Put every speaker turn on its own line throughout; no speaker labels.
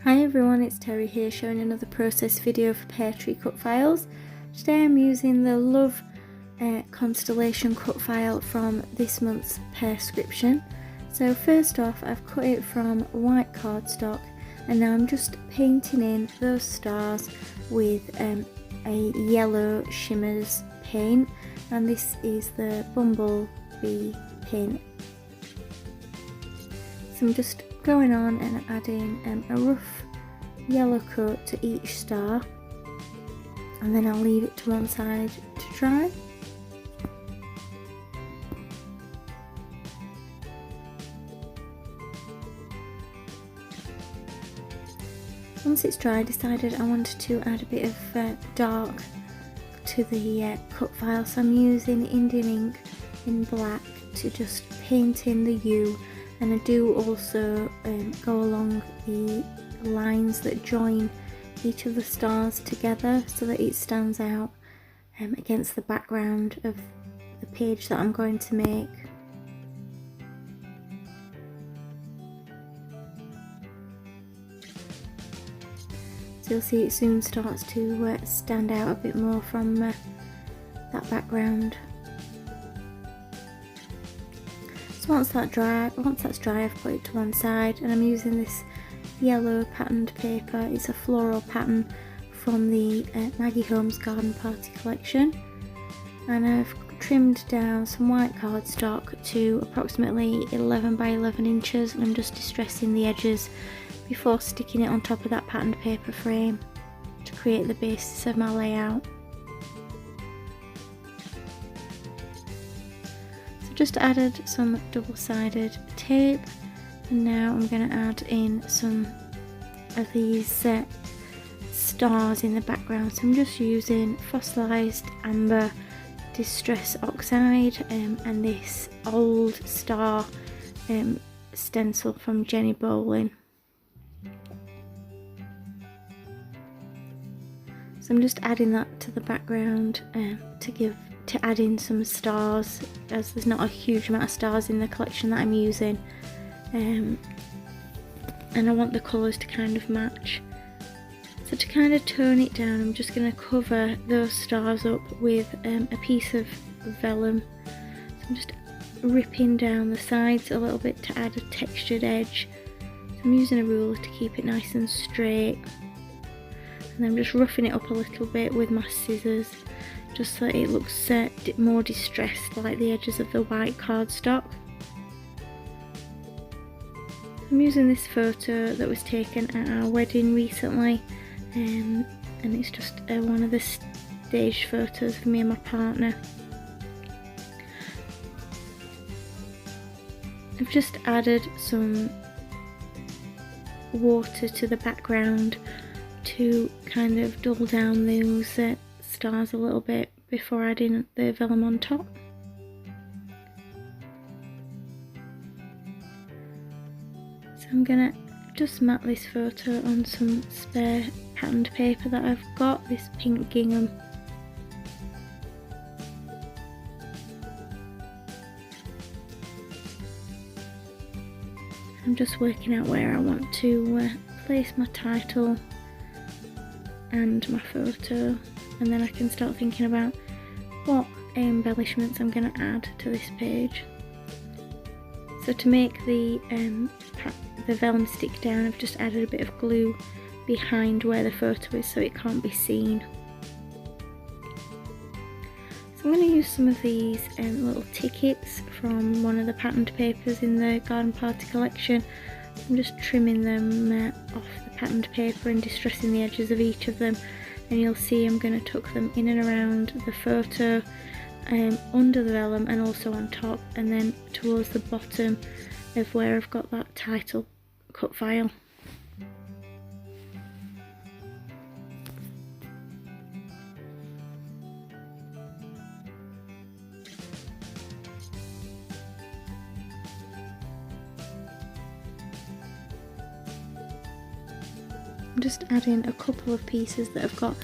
Hi everyone, it's Terry here showing another process video for Peartree Cutfiles. Today I'm using the Love Constellation cut file from this month's Peartscription. So first off, I've cut it from white cardstock and now I'm just painting in those stars with a yellow shimmers paint, and this is the Bumblebee paint. So I'm just going on and adding a rough yellow coat to each star, and then I'll leave it to one side to dry. Once it's dry, I decided I wanted to add a bit of dark to the cut file, so I'm using Indian ink in black to just paint in the U. And I do also go along the lines that join each of the stars together so that it stands out against the background of the page that I'm going to make. So you'll see it soon starts to stand out a bit more from that background. Once that's dry, I've put it to one side, and I'm using this yellow patterned paper. It's a floral pattern from the Maggie Holmes Garden Party collection, and I've trimmed down some white cardstock to approximately 11 by 11 inches, and I'm just distressing the edges before sticking it on top of that patterned paper frame to create the basis of my layout. Just added some double-sided tape, and now I'm going to add in some of these stars in the background. So I'm just using fossilised amber distress oxide and this old star stencil from Jenny Bowling. So I'm just adding that to the background to add in some stars, as there's not a huge amount of stars in the collection that I'm using, and I want the colours to kind of match. So to kind of tone it down, I'm just going to cover those stars up with a piece of vellum. So I'm just ripping down the sides a little bit to add a textured edge. So I'm using a ruler to keep it nice and straight, and I'm just roughing it up a little bit with my scissors, just so it looks more distressed, like the edges of the white cardstock. I'm using this photo that was taken at our wedding recently, and it's just one of the staged photos of me and my partner. I've just added some water to the background to kind of dull down those stars a little bit before adding the vellum on top. So I'm gonna just mat this photo on some spare patterned paper that I've got, this pink gingham. I'm just working out where I want to place my title and my photo, and then I can start thinking about what embellishments I'm going to add to this page. So to make the vellum stick down, I've just added a bit of glue behind where the photo is so it can't be seen. So I'm going to use some of these little tickets from one of the patterned papers in the Garden Party collection. I'm just trimming them off the patterned paper and distressing the edges of each of them, and you'll see I'm going to tuck them in and around the photo, under the vellum and also on top, and then towards the bottom of where I've got that title cut file. I'm just adding a couple of pieces that have got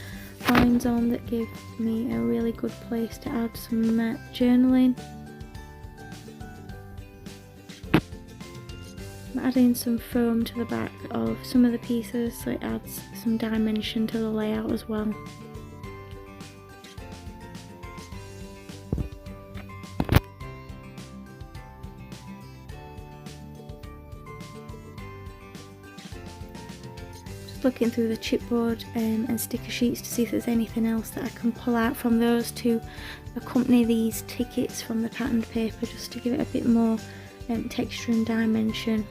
lines on that give me a really good place to add some journaling. I'm adding some foam to the back of some of the pieces so it adds some dimension to the layout as well. Looking through the chipboard and sticker sheets to see if there's anything else that I can pull out from those to accompany these tickets from the patterned paper, just to give it a bit more texture and dimension.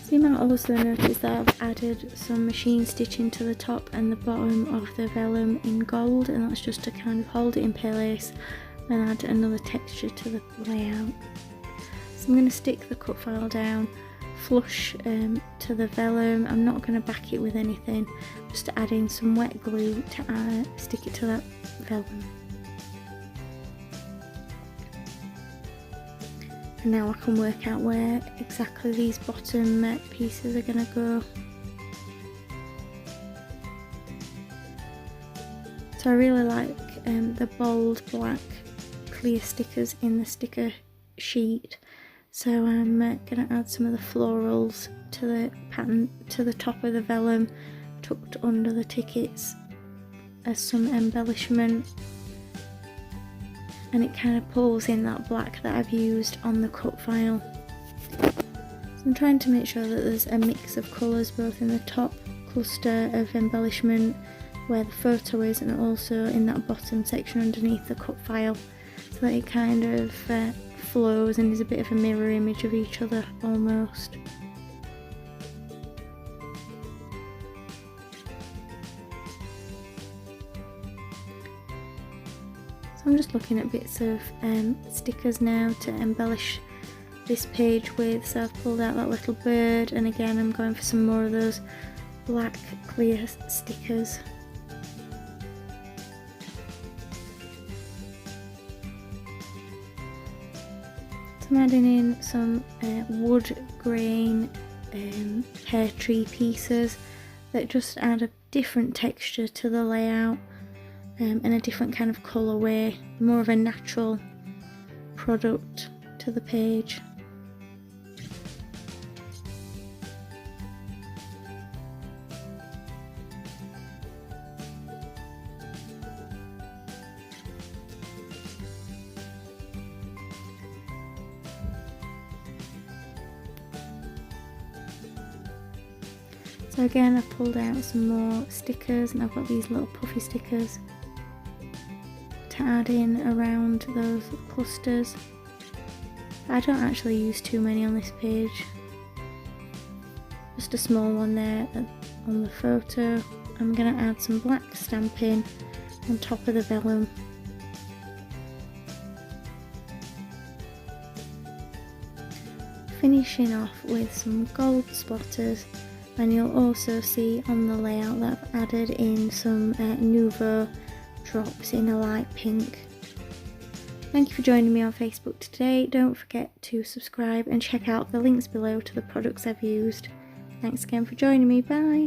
So you might also notice that I've added some machine stitching to the top and the bottom of the vellum in gold, and that's just to kind of hold it in place and add another texture to the layout. So I'm going to stick the cut file down flush to the vellum. I'm not going to back it with anything, just add in some wet glue to stick it to that vellum. And now I can work out where exactly these bottom pieces are going to go. So I really like the bold black clear stickers in the sticker sheet. So I'm going to add some of the florals to the pattern, to the top of the vellum, tucked under the tickets as some embellishment. And it kind of pulls in that black that I've used on the cut file. So I'm trying to make sure that there's a mix of colours both in the top cluster of embellishment where the photo is, and also in that bottom section underneath the cut file, so that it kind of flows and is a bit of a mirror image of each other almost. I'm just looking at bits of stickers now to embellish this page with. So I've pulled out that little bird, and again I'm going for some more of those black clear stickers. So I'm adding in some wood grain pear tree pieces that just add a different texture to the layout. And a different kind of colourway, more of a natural product to the page. So again, I've pulled out some more stickers, and I've got these little puffy stickers to add in around those clusters. I don't actually use too many on this page, just a small one there on the photo. I'm going to add some black stamping on top of the vellum. Finishing off with some gold splatters, and you'll also see on the layout that I've added in some Nouveau drops in a light pink. Thank you for joining me on Facebook today. Don't forget to subscribe and check out the links below to the products I've used. Thanks again for joining me. Bye!